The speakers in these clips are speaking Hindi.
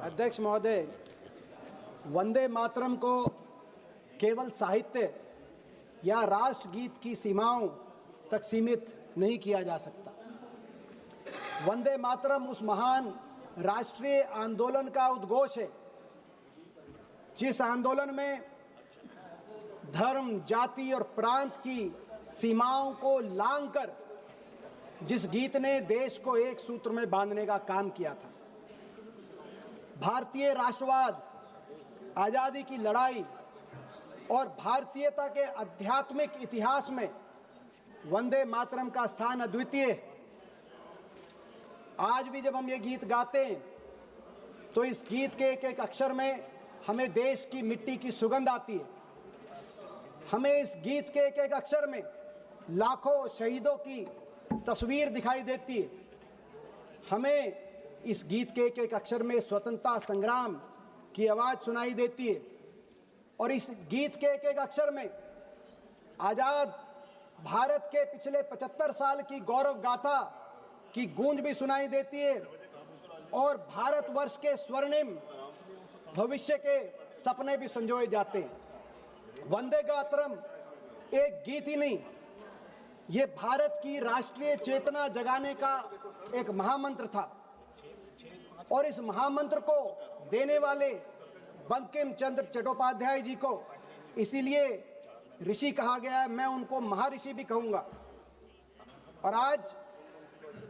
अध्यक्ष महोदय, वंदे मातरम को केवल साहित्य या राष्ट्रगीत की सीमाओं तक सीमित नहीं किया जा सकता। वंदे मातरम उस महान राष्ट्रीय आंदोलन का उद्घोष है जिस आंदोलन में धर्म, जाति और प्रांत की सीमाओं को लांघकर जिस गीत ने देश को एक सूत्र में बांधने का काम किया था। भारतीय राष्ट्रवाद, आज़ादी की लड़ाई और भारतीयता के आध्यात्मिक इतिहास में वंदे मातरम का स्थान अद्वितीय है। आज भी जब हम ये गीत गाते हैं तो इस गीत के एक एक अक्षर में हमें देश की मिट्टी की सुगंध आती है। हमें इस गीत के एक एक अक्षर में लाखों शहीदों की तस्वीर दिखाई देती है। हमें इस गीत के एक एक अक्षर में स्वतंत्रता संग्राम की आवाज़ सुनाई देती है और इस गीत के एक एक अक्षर में आज़ाद भारत के पिछले 75 साल की गौरव गाथा की गूंज भी सुनाई देती है और भारतवर्ष के स्वर्णिम भविष्य के सपने भी संजोए जाते हैं। वंदे मातरम एक गीत ही नहीं, ये भारत की राष्ट्रीय चेतना जगाने का एक महामंत्र था और इस महामंत्र को देने वाले बंकिम चंद्र चट्टोपाध्याय जी को इसीलिए ऋषि कहा गया है। मैं उनको महर्षि भी कहूँगा। और आज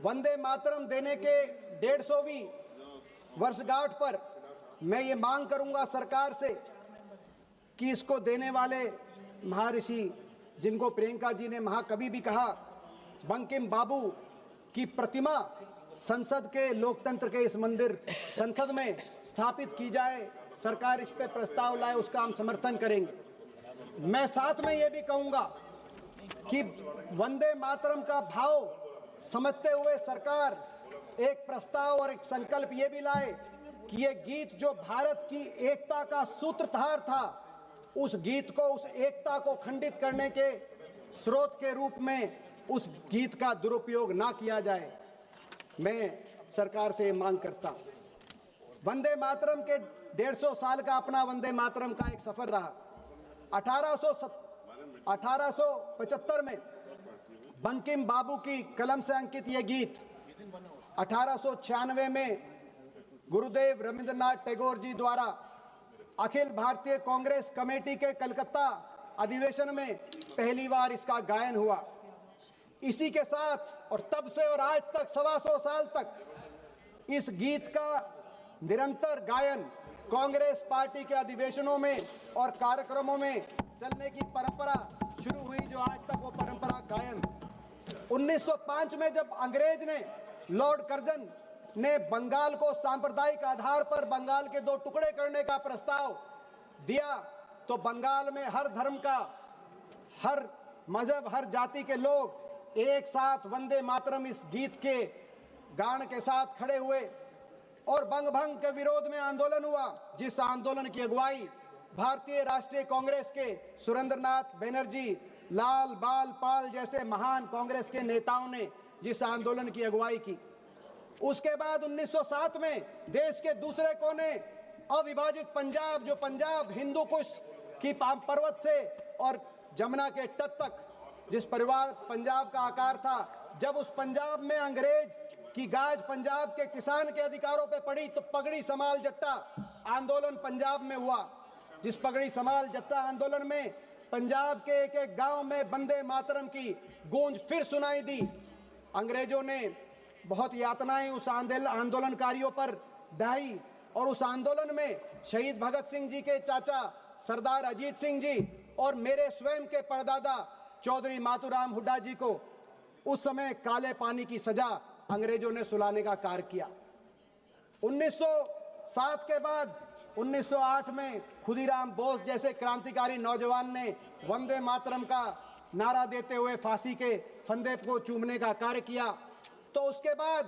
वंदे मातरम देने के 150वीं वर्षगांठ पर मैं ये मांग करूँगा सरकार से कि इसको देने वाले महर्षि, जिनको प्रियंका जी ने महाकवि भी कहा, बंकिम बाबू की प्रतिमा संसद के लोकतंत्र के इस मंदिर संसद में स्थापित की जाए। सरकार इस पे प्रस्ताव लाए, उसका हम समर्थन करेंगे। मैं साथ में ये भी कहूँगा कि वंदे मातरम का भाव समझते हुए सरकार एक प्रस्ताव और एक संकल्प ये भी लाए कि ये गीत जो भारत की एकता का सूत्रधार था, उस गीत को, उस एकता को खंडित करने के स्रोत के रूप में उस गीत का दुरुपयोग ना किया जाए। मैं सरकार से मांग करता हूं। वंदे मातरम के 150 साल का अपना वंदे मातरम का एक सफर रहा। 1875 में बंकिम बाबू की कलम से अंकित यह गीत 1896 में गुरुदेव रविंद्रनाथ टैगोर जी द्वारा अखिल भारतीय कांग्रेस कमेटी के कलकत्ता अधिवेशन में पहली बार इसका गायन हुआ। इसी के साथ और तब से और आज तक 125 साल तक इस गीत का निरंतर गायन कांग्रेस पार्टी के अधिवेशनों में और कार्यक्रमों में चलने की परंपरा शुरू हुई, जो आज तक वो परंपरा कायम। 1905 में जब अंग्रेज ने, लॉर्ड कर्जन ने बंगाल को सांप्रदायिक आधार पर बंगाल के 2 टुकड़े करने का प्रस्ताव दिया, तो बंगाल में हर धर्म का, हर मजहब, हर जाति के लोग एक साथ वंदे मातरम इस गीत के गान के साथ खड़े हुए और बंग भंग के विरोध में आंदोलन हुआ, जिस आंदोलन की अगुवाई भारतीय राष्ट्रीय कांग्रेस के सुरेंद्रनाथ बनर्जी, लाल बाल पाल जैसे महान कांग्रेस के नेताओं ने जिस आंदोलन की अगुवाई की। उसके बाद 1907 में देश के दूसरे कोने अविभाजित पंजाब, जो पंजाब हिंदू कुश की पर्वत से और जमुना के तट तक जिस परिवार पंजाब का आकार था, जब उस पंजाब में अंग्रेज की गाज पंजाब के किसान के अधिकारों पे पड़ी तो पगड़ी समाल जट्टा आंदोलन पंजाब में हुआ। जिस पगड़ी समाल जट्टा आंदोलन में पंजाब के एक एक गांव में वंदे मातरम की गूंज फिर सुनाई दी। अंग्रेजों ने बहुत यातनाएं उस आंदोलनकारियों पर ढाई और उस आंदोलन में शहीद भगत सिंह जी के चाचा सरदार अजीत सिंह जी और मेरे स्वयं के परदादा चौधरी मातूराम हुड्डा जी को उस समय काले पानी की सजा अंग्रेजों ने सुलाने का कार्य किया। 1907 के बाद 1908 में खुदीराम बोस जैसे क्रांतिकारी नौजवान ने वंदे मातरम का नारा देते हुए फांसी के फंदे को चूमने का कार्य किया। तो उसके बाद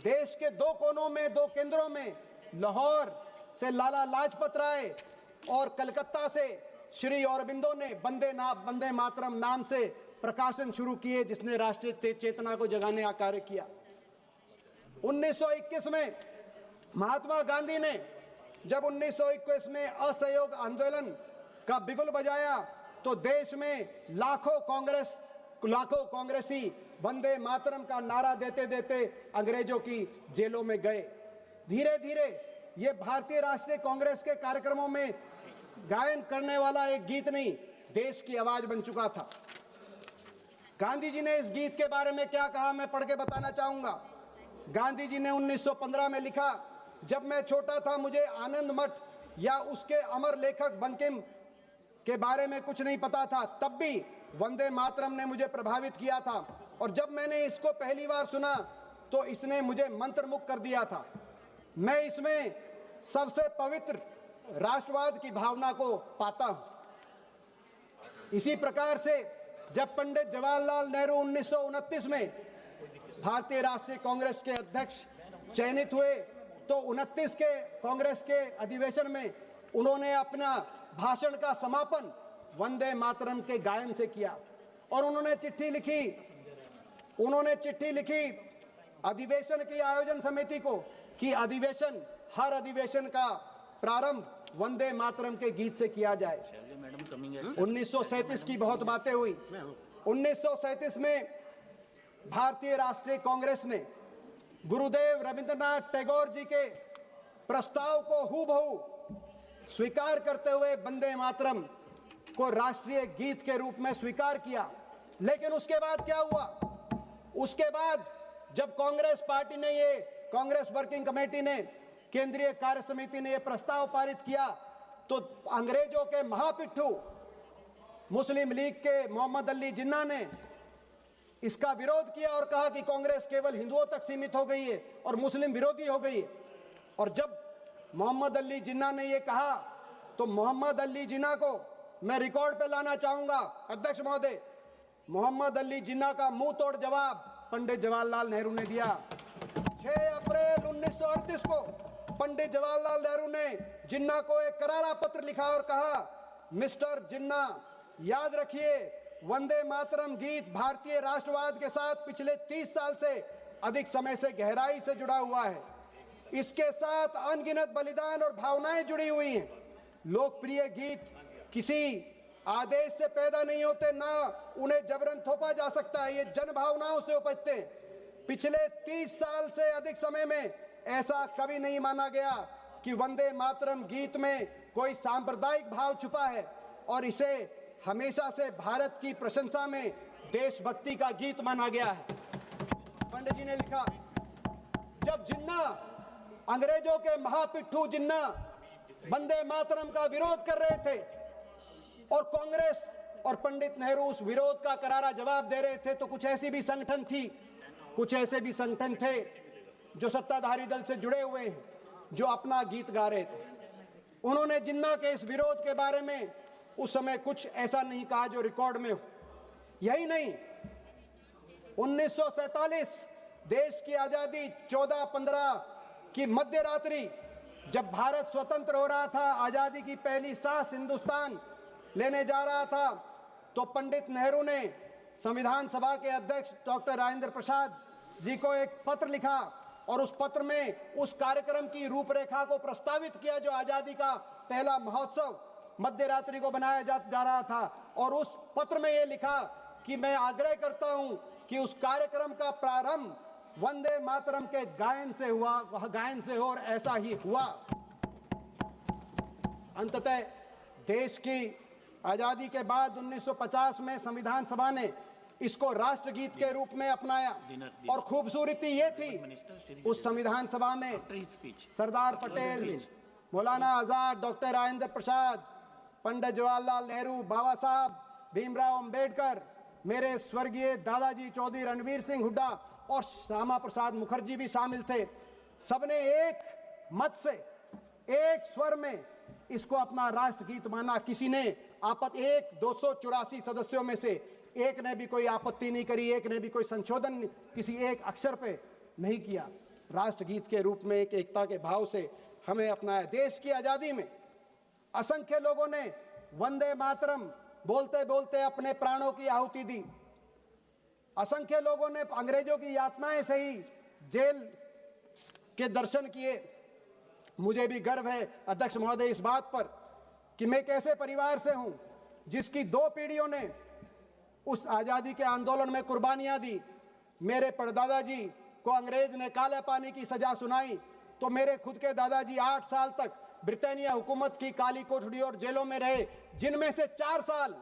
देश के 2 कोनों में, 2 केंद्रों में, लाहौर से लाला लाजपत राय और कलकत्ता से श्री अरबिंदो ने वंदे मातरम नाम से प्रकाशन शुरू किए, जिसने राष्ट्रीय चेतना को जगाने का कार्य किया। 1921 में महात्मा गांधी ने जब 1921 में असहयोग आंदोलन का बिगुल बजाया तो देश में लाखों कांग्रेसी वंदे मातरम का नारा देते देते अंग्रेजों की जेलों में गए। धीरे धीरे ये भारतीय राष्ट्रीय कांग्रेस के कार्यक्रमों में गायन करने वाला एक गीत नहीं, देश की आवाज बन चुका था। गांधी जी ने इस गीत के बारे में क्या कहा, मैं पढ़ के बताना चाहूंगा। गांधी जी ने 1915 में लिखा, जब मैं छोटा था मुझे आनंद मठ या उसके अमर लेखक बंकिम के बारे में कुछ नहीं पता था, तब भी वंदे मातरम ने मुझे प्रभावित किया था और जब मैंने इसको पहली बार सुना तो इसने मुझे मंत्रमुग्ध कर दिया था। मैं इसमें सबसे पवित्र राष्ट्रवाद की भावना को पाता हूं। इसी प्रकार से जब पंडित जवाहरलाल नेहरू 1929 में भारतीय राष्ट्रीय कांग्रेस के अध्यक्ष चयनित हुए तो 29 के कांग्रेस के अधिवेशन में उन्होंने अपना भाषण का समापन वंदे मातरम के गायन से किया और उन्होंने चिट्ठी लिखी अधिवेशन की आयोजन समिति को कि हर अधिवेशन का प्रारंभ वंदे मातरम के गीत से किया जाए। 1937 की बहुत बातें हुई। 1937 में भारतीय राष्ट्रीय कांग्रेस ने गुरुदेव रविंद्रनाथ टैगोर जी के प्रस्ताव को हूबहू स्वीकार करते हुए वंदे मातरम को राष्ट्रीय गीत के रूप में स्वीकार किया। लेकिन उसके बाद क्या हुआ? उसके बाद जब कांग्रेस वर्किंग कमेटी ने, केंद्रीय कार्य समिति ने यह प्रस्ताव पारित किया तो अंग्रेजों के महापिट्ठू मुस्लिम लीग के मोहम्मद अली जिन्ना ने इसका विरोध किया और कहा कि कांग्रेस केवल हिंदुओं तक सीमित हो गई है और मुस्लिम विरोधी हो गई है। और जब मोहम्मद अली जिन्ना ने यह कहा तो मोहम्मद अली जिन्ना को मैं रिकॉर्ड पे लाना चाहूंगा। अध्यक्ष महोदय, मोहम्मद अली जिन्ना का मुंह तोड़ जवाब पंडित जवाहरलाल नेहरू ने दिया। 6 अप्रैल 1938 को पंडित जवाहरलाल नेहरू ने जिन्ना को एक करारा पत्र लिखा और कहा, मिस्टर जिन्ना, याद रखिए वंदे मातरम गीत भारतीय राष्ट्रवाद के साथ पिछले 30 साल से अधिक समय से गहराई से जुड़ा हुआ है। इसके साथ अनगिनत बलिदान और भावनाएं जुड़ी हुई हैं। लोकप्रिय गीत किसी आदेश से पैदा नहीं होते, ना उन्हें जबरन थोपा जा सकता है, ये जन भावनाओं से उपजते हैं। पिछले 30 साल से अधिक समय में ऐसा कभी नहीं माना गया कि वंदे मातरम गीत में कोई सांप्रदायिक भाव छुपा है और इसे हमेशा से भारत की प्रशंसा में देशभक्ति का गीत माना गया है। पंडित जी ने लिखा, जब जिन्ना, अंग्रेजों के महापिट्ठू जिन्ना वंदे मातरम का विरोध कर रहे थे और कांग्रेस और पंडित नेहरू उस विरोध का करारा जवाब दे रहे थे, तो कुछ ऐसे भी संगठन थे जो सत्ताधारी दल से जुड़े हुए हैं, जो अपना गीत गा रहे थे। उन्होंने जिन्ना के इस विरोध के बारे में उस समय कुछ ऐसा नहीं कहा जो रिकॉर्ड में हो। यही नहीं, 1947 देश की आजादी 14-15 की मध्य रात्रि जब भारत स्वतंत्र हो रहा था, आजादी की पहली सांस हिंदुस्तान लेने जा रहा था, तो पंडित नेहरू ने संविधान सभा के अध्यक्ष डॉक्टर राजेंद्र प्रसाद जी को एक पत्र लिखा और उस पत्र में उस कार्यक्रम की रूपरेखा को प्रस्तावित किया जो आजादी का पहला महोत्सव मध्य रात्रि को बनाया जा रहा था। और उस पत्र में यह लिखा कि मैं आग्रह करता हूं कि उस कार्यक्रम का प्रारंभ वंदे मातरम के गायन से हो, और ऐसा ही हुआ। अंततः देश की आजादी के बाद 1950 में संविधान सभा ने इसको राष्ट्रगीत के रूप में अपनाया और खूबसूरती ये थी उस संविधान सभा में सरदार पटेल, मौलाना आजाद, डॉक्टर राजेंद्र प्रसाद, पंडित जवाहरलाल नेहरू, बाबा साहब भीमराव अंबेडकर, मेरे स्वर्गीय दादाजी चौधरी रणवीर सिंह हुड्डा और श्यामा प्रसाद मुखर्जी भी शामिल थे। सबने एक मत से, एक स्वर में इसको अपना राष्ट्रगीत माना। किसी ने 284 सदस्यों में से एक ने भी कोई आपत्ति नहीं करी, एक ने भी कोई संशोधन किसी एक अक्षर पे नहीं किया। राष्ट्रगीत के रूप में एक एकता के भाव से हमें अपनाया। देश की आजादी में असंख्य लोगों ने वंदे मातरम बोलते बोलते अपने प्राणों की आहुति दी। असंख्य लोगों ने अंग्रेजों की यातनाएं सही, जेल के दर्शन किए, मुझे भी गर्व है अध्यक्ष महोदय इस बात पर कि मैं कैसे परिवार से हूं जिसकी 2 पीढ़ियों ने उस आजादी के आंदोलन में कुर्बानियां दी। मेरे परदादा जी को अंग्रेज ने काले पानी की सजा सुनाई तो मेरे खुद के दादाजी 8 साल तक ब्रिटानिया हुकूमत की काली कोठड़ी और जेलों में रहे, जिनमें से 4 साल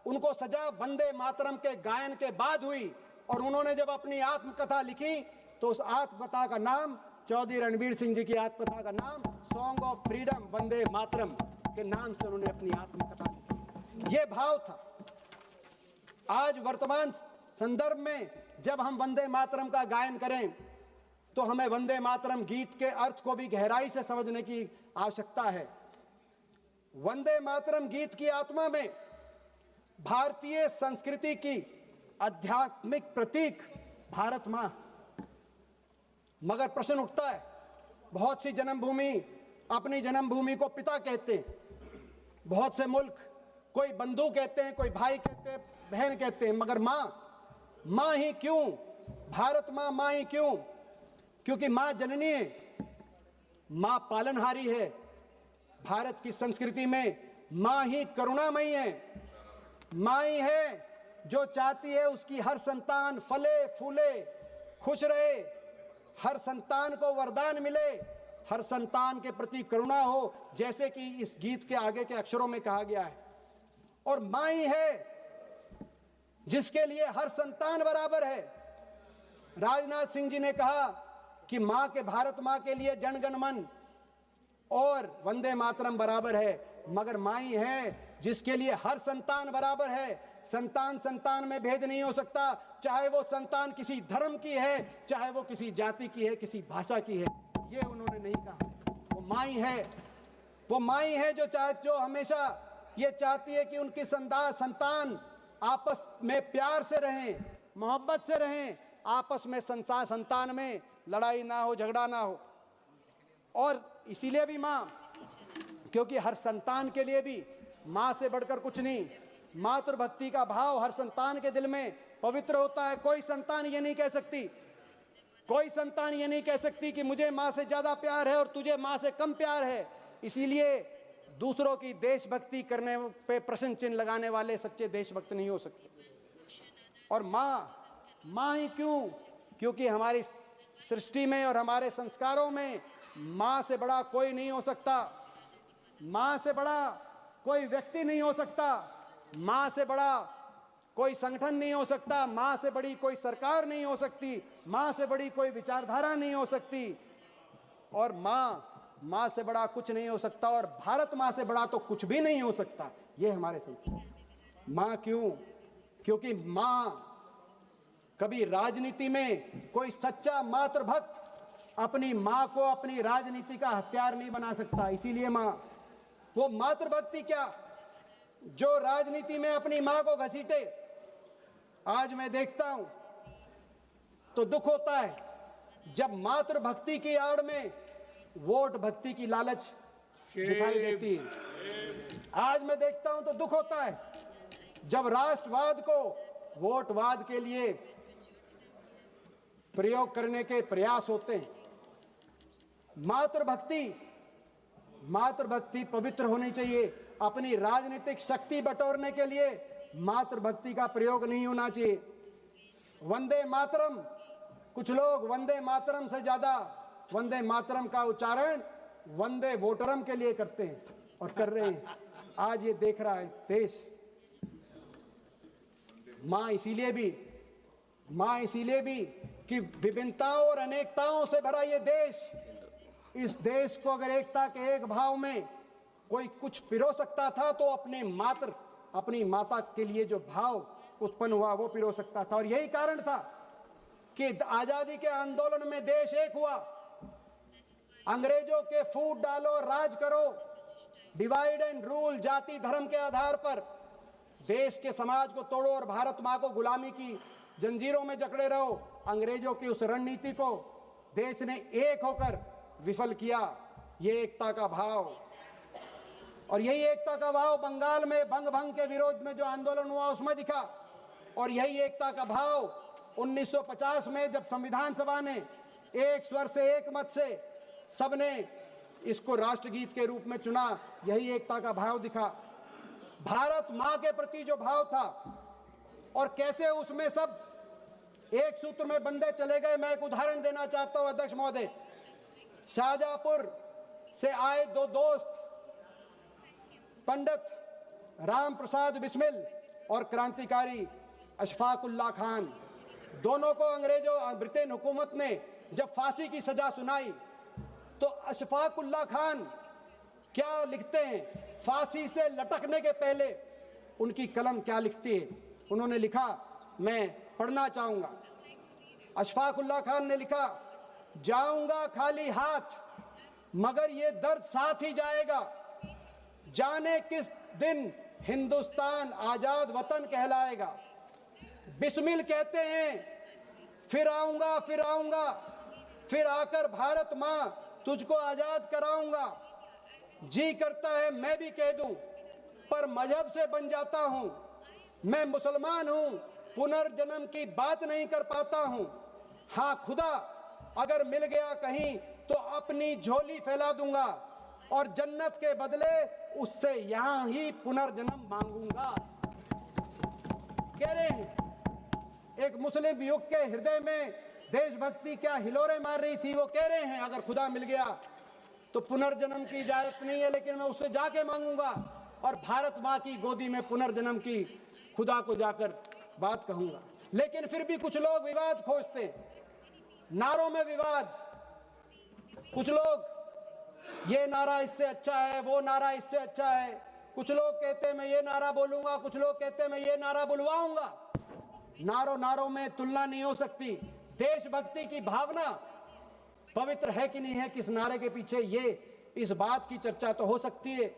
उनको सजा वंदे मातरम के गायन के बाद हुई। और उन्होंने जब अपनी आत्मकथा लिखी तो उस आत्मकथा का नाम, चौधरी रणबीर सिंह जी की आत्मकथा का नाम song of freedom Vande Mataram के नाम से उन्होंने अपनी आत्मकथा लिखी। ये भाव था। आज वर्तमान संदर्भ में जब हम वंदे मातरम का गायन करें तो हमें वंदे मातरम गीत के अर्थ को भी गहराई से समझने की आवश्यकता है। वंदे मातरम गीत की आत्मा में भारतीय संस्कृति की आध्यात्मिक प्रतीक भारत मां। मगर प्रश्न उठता है, बहुत सी जन्मभूमि अपनी जन्मभूमि को पिता कहते हैं, बहुत से मुल्क कोई बंधु कहते हैं, कोई भाई कहते हैं, बहन कहते हैं, मगर मां ही क्यों? भारत मां ही क्यों? क्योंकि मां जननी है, मां पालनहारी है। भारत की संस्कृति में मां ही करुणामयी है। मां ही है जो चाहती है उसकी हर संतान फले फूले, खुश रहे, हर संतान को वरदान मिले, हर संतान के प्रति करुणा हो, जैसे कि इस गीत के आगे के अक्षरों में कहा गया है। और मां ही है जिसके लिए हर संतान बराबर है। राजनाथ सिंह जी ने कहा कि मां के, भारत मां के लिए जनगण मन और वंदे मातरम बराबर है, मगर मां ही है जिसके लिए हर संतान बराबर है। संतान में भेद नहीं हो सकता, चाहे वो संतान किसी धर्म की है, चाहे वो किसी जाति की है, किसी भाषा की है। ये उन्होंने नहीं कहा। वो मां ही है, वो मां ही है जो हमेशा ये चाहती है कि उनकी संतान आपस में प्यार से रहें, मोहब्बत से रहें, आपस में संतान में लड़ाई ना हो, झगड़ा ना हो। और इसीलिए भी मां, क्योंकि हर संतान के लिए भी मां से बढ़कर कुछ नहीं। मातृभक्ति का भाव हर संतान के दिल में पवित्र होता है। कोई संतान ये नहीं कह सकती कि मुझे मां से ज्यादा प्यार है और तुझे मां से कम प्यार है। इसीलिए दूसरों की देशभक्ति करने पे प्रश्न चिन्ह लगाने वाले सच्चे देशभक्त नहीं हो सकते। और मां ही क्यों? क्योंकि हमारी सृष्टि में और हमारे संस्कारों में मां से बड़ा कोई नहीं हो सकता। मां से बड़ा कोई व्यक्ति नहीं हो सकता, मां से बड़ा कोई संगठन नहीं हो सकता, मां से बड़ी कोई सरकार नहीं हो सकती, मां से बड़ी कोई विचारधारा नहीं हो सकती, और मां से बड़ा कुछ नहीं हो सकता। और भारत मां से बड़ा तो कुछ भी नहीं हो सकता। ये हमारे संस्कार। मां क्यों? क्योंकि मां कभी राजनीति में कोई सच्चा मातृभक्त अपनी मां को अपनी राजनीति का हथियार नहीं बना सकता। इसीलिए मां, वो मातृभक्ति क्या जो राजनीति में अपनी मां को घसीटे। आज मैं देखता हूं तो दुख होता है जब मातृभक्ति की आड़ में वोट भक्ति की लालच दिखाई देती है। आज मैं देखता हूं तो दुख होता है जब राष्ट्रवाद को वोटवाद के लिए प्रयोग करने के प्रयास होते हैं। मातृभक्ति पवित्र होनी चाहिए। अपनी राजनीतिक शक्ति बटोरने के लिए मातृभक्ति का प्रयोग नहीं होना चाहिए। वंदे मातरम, कुछ लोग वंदे मातरम से ज्यादा वंदे मातरम का उच्चारण वंदे वोटरम के लिए करते हैं और कर रहे हैं। आज ये देख रहा है देश। मां इसीलिए भी कि विभिन्नताओं और अनेकताओं से भरा ये देश, इस देश को अगर एकता के एक भाव में कोई कुछ पिरो सकता था तो अपनी माता के लिए जो भाव उत्पन्न हुआ वो पिरो सकता था। और यही कारण था कि आजादी के आंदोलन में देश एक हुआ। अंग्रेजों के फूट डालो, राज करो, डिवाइड एंड रूल, जाति धर्म के आधार पर देश के समाज को तोड़ो और भारत मां को गुलामी की जंजीरों में जकड़े रहो। अंग्रेजों की उस रणनीति को देश ने एक होकर विफल किया। ये एकता का भाव, और यही एकता का भाव बंगाल में भंग के विरोध में जो आंदोलन हुआ उसमें दिखा। और यही एकता का भाव 1950 में जब संविधान सभा ने एक स्वर से, एक मत से सबने इसको राष्ट्रगीत के रूप में चुना, यही एकता का भाव दिखा। भारत मां के प्रति जो भाव था और कैसे उसमें सब एक सूत्र में बंधे चले गए। मैं एक उदाहरण देना चाहता हूं अध्यक्ष महोदय। शाहजहांपुर से आए दो दोस्त पंडित राम प्रसाद बिस्मिल और क्रांतिकारी अशफाक उल्लाह खान, दोनों को अंग्रेजों ब्रिटेन हुकूमत ने जब फांसी की सजा सुनाई तो अशफाक उल्लाह खान क्या लिखते हैं, फांसी से लटकने के पहले उनकी कलम क्या लिखती है, उन्होंने लिखा, मैं पढ़ना चाहूंगा। अशफाक उल्लाह खान ने लिखा, जाऊंगा खाली हाथ मगर ये दर्द साथ ही जाएगा, जाने किस दिन हिंदुस्तान आजाद वतन कहलाएगा। बिस्मिल कहते हैं, फिर आऊंगा फिर आकर भारत मां तुझको आजाद कराऊंगा। जी करता है मैं भी कह दूं पर मजहब से बन जाता हूं, मैं मुसलमान हूं, पुनर्जन्म की बात नहीं कर पाता हूं। हाँ खुदा अगर मिल गया कहीं तो अपनी झोली फैला दूंगा और जन्नत के बदले उससे यहां ही पुनर्जन्म मांगूंगा। कह रहे हैं एक मुस्लिम युग के हृदय में देशभक्ति क्या हिलोरे मार रही थी। वो कह रहे हैं अगर खुदा मिल गया तो पुनर्जन्म की इजाजत नहीं है, लेकिन मैं उससे जाके मांगूंगा और भारत मां की गोदी में पुनर्जन्म की खुदा को जाकर बात कहूंगा। लेकिन फिर भी कुछ लोग विवाद खोजते हैं, नारों में विवाद। कुछ लोग ये नारा इससे अच्छा है, वो नारा इससे अच्छा है। कुछ लोग कहते हैं मैं ये नारा बोलूंगा, कुछ लोग कहते हैं मैं ये नारा बुलवाऊंगा। नारों में तुलना नहीं हो सकती। देशभक्ति की भावना पवित्र है कि नहीं है किस नारे के पीछे, ये इस बात की चर्चा तो हो सकती है,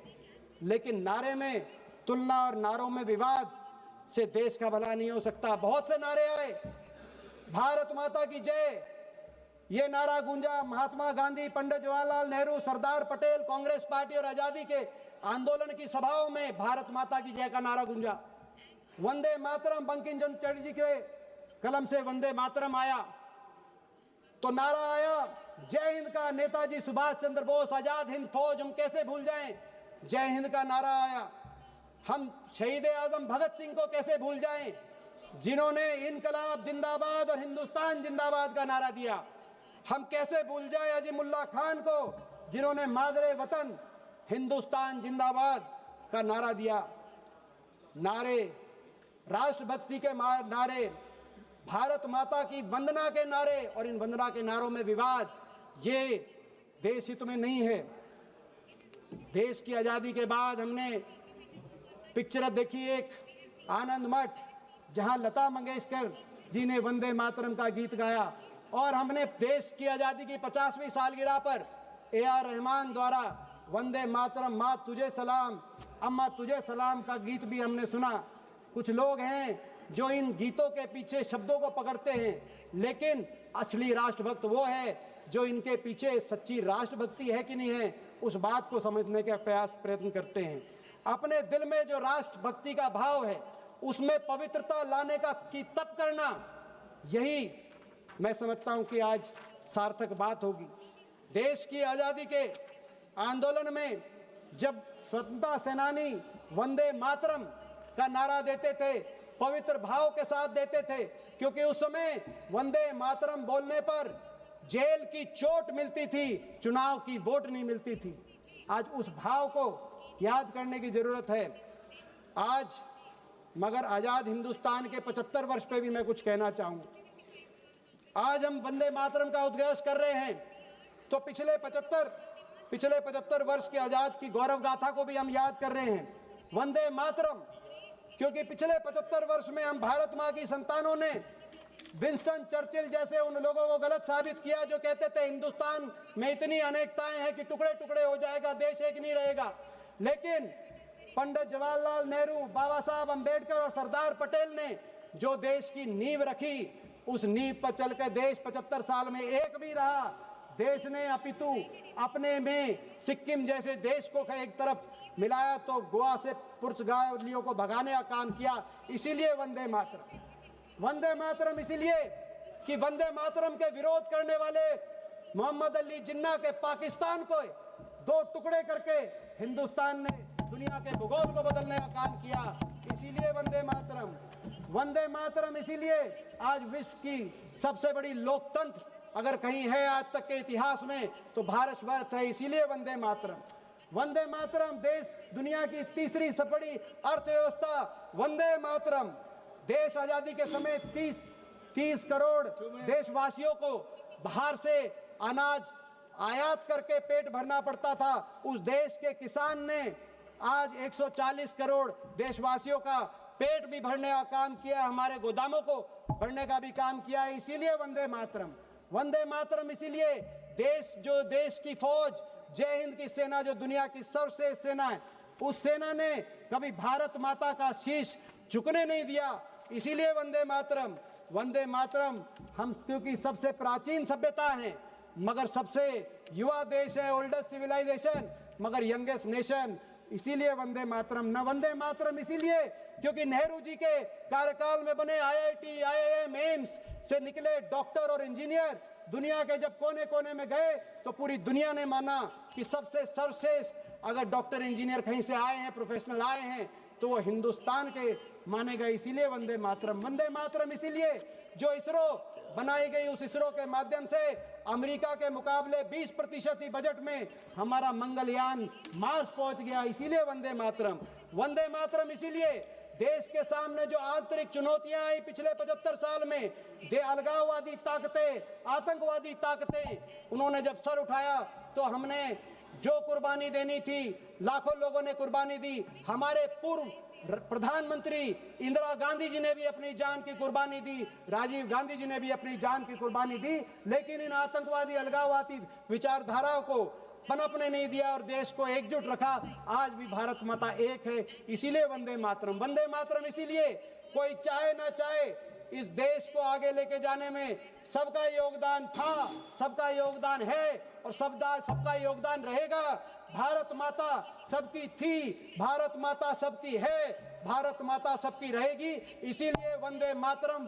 लेकिन नारे में तुलना और नारों में विवाद से देश का भला नहीं हो सकता। बहुत से नारे आए, भारत माता की जय, ये नारा गूंजा। महात्मा गांधी, पंडित जवाहरलाल नेहरू, सरदार पटेल, कांग्रेस पार्टी और आजादी के आंदोलन की सभाओं में भारत माता की जय का नारा गूंजा। वंदे मातरम, बंकिम चंद्र चटर्जी के कलम से वंदे मातरम आया तो नारा आया जय हिंद का। नेताजी सुभाष चंद्र बोस, आजाद हिंद फौज, हम कैसे भूल जाएं, जय हिंद का नारा आया। हम शहीद आजम भगत सिंह को कैसे भूल जाएं, जिन्होंने इनकलाब जिंदाबाद और हिंदुस्तान जिंदाबाद का नारा दिया। हम कैसे भूल जाएं अजीमुल्लाह खान को, जिन्होंने मादरे वतन हिंदुस्तान जिंदाबाद का नारा दिया। नारे राष्ट्रभक्ति के नारे, भारत माता की वंदना के नारे और इन वंदना के नारों में विवाद, ये देश हित में नहीं है। देश की आजादी के बाद हमने पिक्चर देखी एक आनंद मठ, जहां लता मंगेशकर जी ने वंदे मातरम का गीत गाया, और हमने देश की आजादी की 50वीं सालगिरह पर AR रहमान द्वारा वंदे मातरम, माँ तुझे सलाम, अम्मा तुझे सलाम का गीत भी हमने सुना। कुछ लोग हैं जो इन गीतों के पीछे शब्दों को पकड़ते हैं, लेकिन असली राष्ट्रभक्त वो है जो इनके पीछे सच्ची राष्ट्रभक्ति है कि नहीं है, उस बात को समझने का प्रयत्न करते हैं। अपने दिल में जो राष्ट्रभक्ति का भाव है उसमें पवित्रता लाने का की तप करना, यही मैं समझता हूं कि आज सार्थक बात होगी। देश की आजादी के आंदोलन में जब स्वतंत्रता सेनानी वंदे मातरम का नारा देते थे, पवित्र भाव के साथ देते थे, क्योंकि उस समय वंदे मातरम बोलने पर जेल की चोट मिलती थी, चुनाव की वोट नहीं मिलती थी। आज उस भाव को याद करने की जरूरत है। आज मगर आजाद हिंदुस्तान के 75 वर्ष पे भी मैं कुछ कहना चाहूंगा। आज हम वंदे मातरम का उद्घोष कर रहे हैं तो पिछले 75 वर्ष के आजाद की गौरव गाथा को भी हम याद कर रहे हैं। वंदे मातरम, क्योंकि पिछले 75 वर्ष में हम भारत मां की संतानों ने विंस्टन चर्चिल जैसे उन लोगों को गलत साबित किया जो कहते थे हिंदुस्तान में इतनी अनेकताएं हैं कि टुकड़े टुकड़े हो जाएगा, देश एक नहीं रहेगा। लेकिन पंडित जवाहरलाल नेहरू, बाबा साहब अंबेडकर और सरदार पटेल ने जो देश की नींव रखी, उस नींव पर चलकर देश 75 साल में एक भी रहा। देश ने अपितु अपने में सिक्किम जैसे देश को एक तरफ मिलाया तो गोवा से पुर्तगालियों को भगाने का काम किया। इसीलिए वंदे मातरम इसीलिए कि वंदे मातरम के विरोध करने वाले मोहम्मद अली जिन्ना के पाकिस्तान को दो टुकड़े करके हिंदुस्तान ने दुनिया के भूगोल को बदलने का काम किया। इसीलिए वंदे मातरम इसीलिए आज विश्व की सबसे बड़ी लोकतंत्र अगर कहीं है आज तक के इतिहास में तो भारतवर्ष है। इसीलिए वंदे मातरम देश दुनिया की तीसरी सबसे बड़ी अर्थव्यवस्था। वंदे मातरम देश आजादी के समय 30 करोड़ देशवासियों को बाहर से अनाज आयात करके पेट भरना पड़ता था। उस देश के किसान ने आज 140 करोड़ देशवासियों का पेट भी भरने का काम किया, हमारे गोदामों को भरने का भी काम किया है। इसीलिए वंदे मातरम इसीलिए देश की फौज, जय हिंद की सेना जो दुनिया की सर्वश्रेष्ठ सेना है, उस सेना ने कभी भारत माता का शीश झुकने नहीं दिया। इसीलिए वंदे मातरम हम क्योंकि सबसे प्राचीन सभ्यता है मगर सबसे युवा देश है, ओल्डेस्ट सिविलाइजेशन मगर यंगेस्ट नेशन। इसीलिए वंदे मातरम इसीलिए क्योंकि नेहरू जी के कार्यकाल में बने IIT, IIM, एम्स से निकले डॉक्टर और इंजीनियर दुनिया के जब कोने कोने में गए तो पूरी दुनिया ने माना कि सबसे सर्वश्रेष्ठ अगर डॉक्टर इंजीनियर कहीं से आए हैं, प्रोफेशनल आए हैं तो वो हिंदुस्तान के माने गए। इसीलिए वंदे मातरम इसीलिए जो इसरो बनाई गई, उस इसरो के माध्यम से अमेरिका के मुकाबले 20% ही बजट में हमारा मंगलयान मार्स पहुंच गया। इसीलिए वंदे मातरम इसीलिए देश के सामने जो आंतरिक चुनौतियां आई पिछले 75 साल में, अलगाववादी ताकतें, आतंकवादी ताकतें, उन्होंने जब सर उठाया तो हमने जो कुर्बानी देनी थी लाखों लोगों ने कुर्बानी दी। हमारे पूर्व प्रधानमंत्री इंदिरा गांधी जी ने भी अपनी जान की कुर्बानी दी, राजीव गांधी जी ने भी अपनी जान की कुर्बानी दी, लेकिन इन आतंकवादी अलगाववादी विचारधाराओं को पनपने नहीं दिया और देश को एकजुट रखा। आज भी भारत माता एक है। इसीलिए वंदे मातरम इसीलिए कोई चाहे ना चाहे इस देश को आगे लेके जाने में सबका योगदान था, सबका योगदान है और सबका योगदान रहेगा। भारत माता सबकी थी, भारत माता सबकी है, भारत माता सबकी रहेगी। इसीलिए वंदे मातरम।